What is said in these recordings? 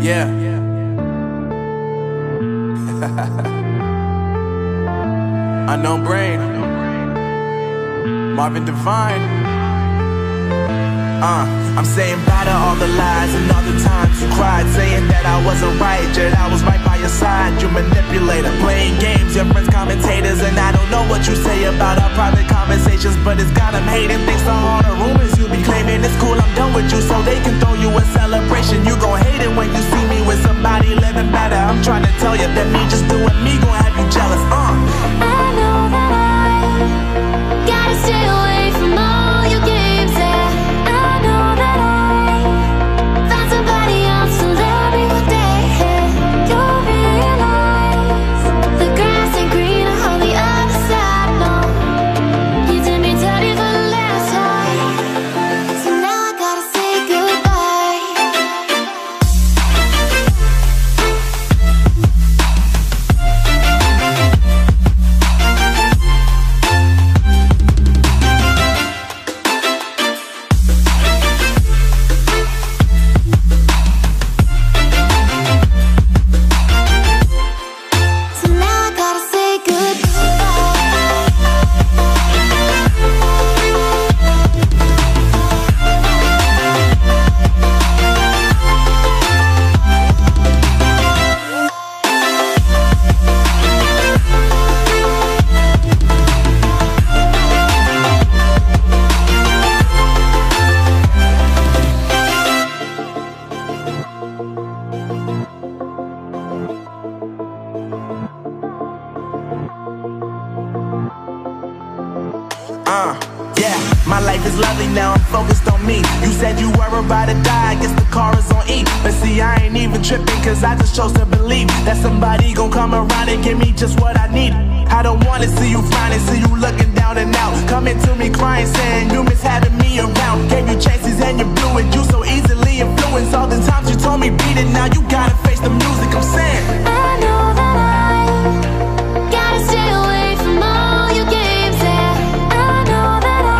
Yeah. Unknown Brain, Marvin Devine. I'm saying bye to all the lies and all the times you cried, saying that I wasn't right, yet I was right by your side. You manipulator, playing games, your friends commentators, and I don't know what you say about our private conversations, but it's got them hating. Thanks to all the rumors you be claiming. It's cool, I'm done with you, so they can throw you a celebration. You gon' hate it when you see me with somebody living better. I'm trying to tell you that me just doing me gon' have you jealous. I know that I gotta stay away from all your games, yeah. I know that I found somebody else to love me one day, yeah. You'll realize the grass ain't greener on the other side, no. You did me dirty for the last time, so now I gotta say goodbye. So now I gotta say Yeah, my life is lovely now, I'm focused on me. You said you were about to die, I guess the car is on E. But see, I ain't even tripping, cause I just chose to believe that somebody gon' come around and give me just what I need. I don't wanna see you frowning, see you looking down and out, coming to me crying, saying you miss having me around. Gave you chances and you blew it, you so easily influenced. All the times you told me beat it, now you gotta face the music. I'm saying I know that I gotta stay away from all your games, yeah. I know that I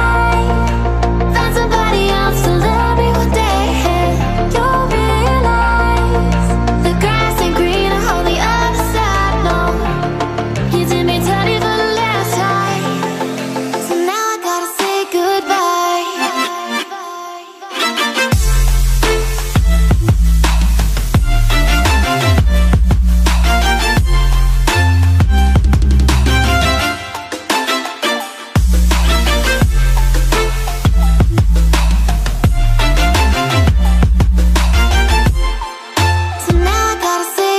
found somebody else to love me one day, yeah. You'll realize the grass ain't greener on the other side, no. You did me dirty for the last time, so now I gotta say goodbye. So now I gotta say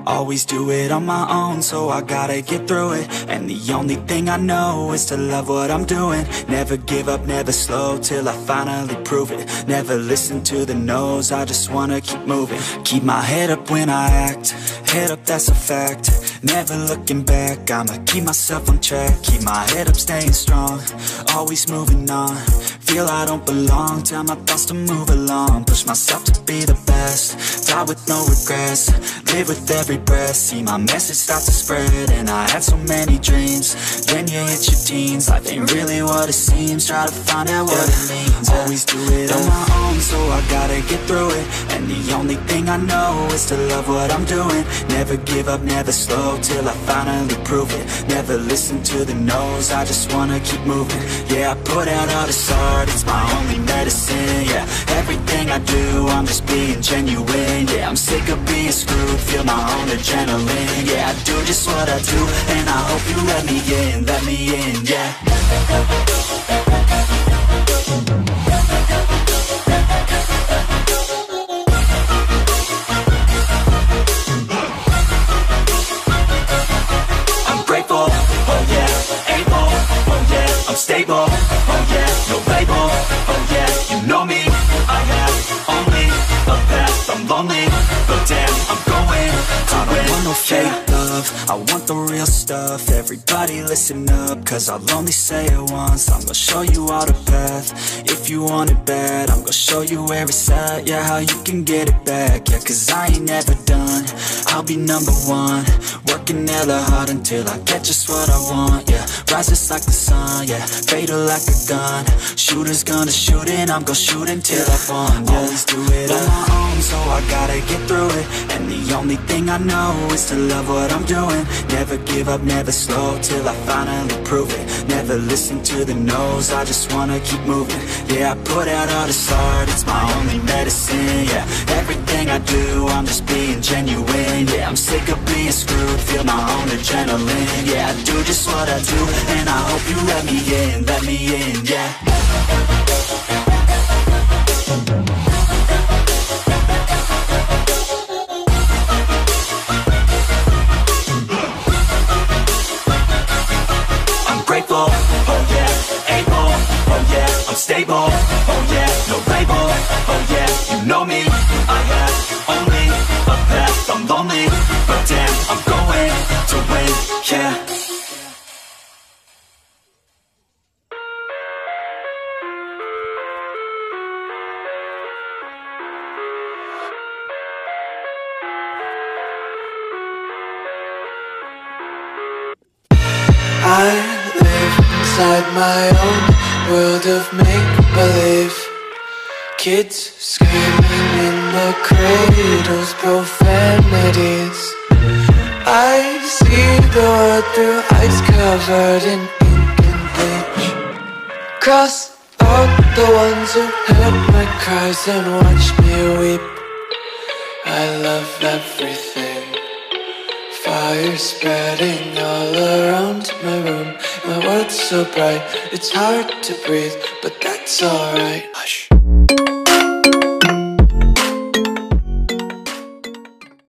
Always do it on my own, so I gotta get through it. And the only thing I know is to love what I'm doing. Never give up, never slow, till I finally prove it. Never listen to the no's, I just wanna keep moving. Keep my head up when I act, head up, that's a fact. Never looking back, I'ma keep myself on track. Keep my head up, staying strong, always moving on. Feel I don't belong, tell my thoughts to move along. Push myself to be the best, die with no regrets. Live with every breath, see my message start to spread. And I had so many dreams, then you hit your teens. Life ain't really what it seems, try to find out what it means. Always do it on my own, so I gotta get through it. And the only thing I know is to love what I'm doing. Never give up, never slow, till I finally prove it. Never listen to the no's, I just wanna keep moving. Yeah, I put out all this art, it's my only medicine. Yeah, everything I do, I'm just being genuine. Yeah, I'm sick of being screwed, feel my own adrenaline. Yeah, I do just what I do, and I hope you let me in, yeah. love, I want the real stuff. Everybody listen up, cause I'll only say it once. I'm gonna show you all the path. If you want it bad, I'm gonna show you where it's at. Yeah, how you can get it back. Yeah, cause I ain't never done. I'll be number one, working hella hard until I get just what I want. Yeah, rise just like the sun. Yeah, fatal like a gun. Shooter's gonna shoot and I'm gonna shoot until I won. Yeah, always do it on my own, so I gotta get through it. And the only thing I know is to love what I'm doing. Never give up, never slow, till I finally prove it. Never listen to the no's, I just wanna keep moving. Yeah, I put out all this art, it's my only medicine. Yeah, everything I do, I'm just being genuine. Yeah, I'm sick of being screwed, feel my own adrenaline. Yeah, I do just what I do, and I hope you let me in, yeah. Grateful, oh yeah, able, oh yeah, I'm stable, oh yeah, no label, oh yeah, you know me, I have only a path, I'm lonely, but damn, I'm going to win, yeah. I live inside my own world of make-believe. Kids screaming in the cradles, profanities. I see the world through ice covered in ink and bleach. Cross out the ones who heard my cries and watched me weep. I love everything. Fire spreading all around my room. My world's so bright, it's hard to breathe, but that's alright. Hush.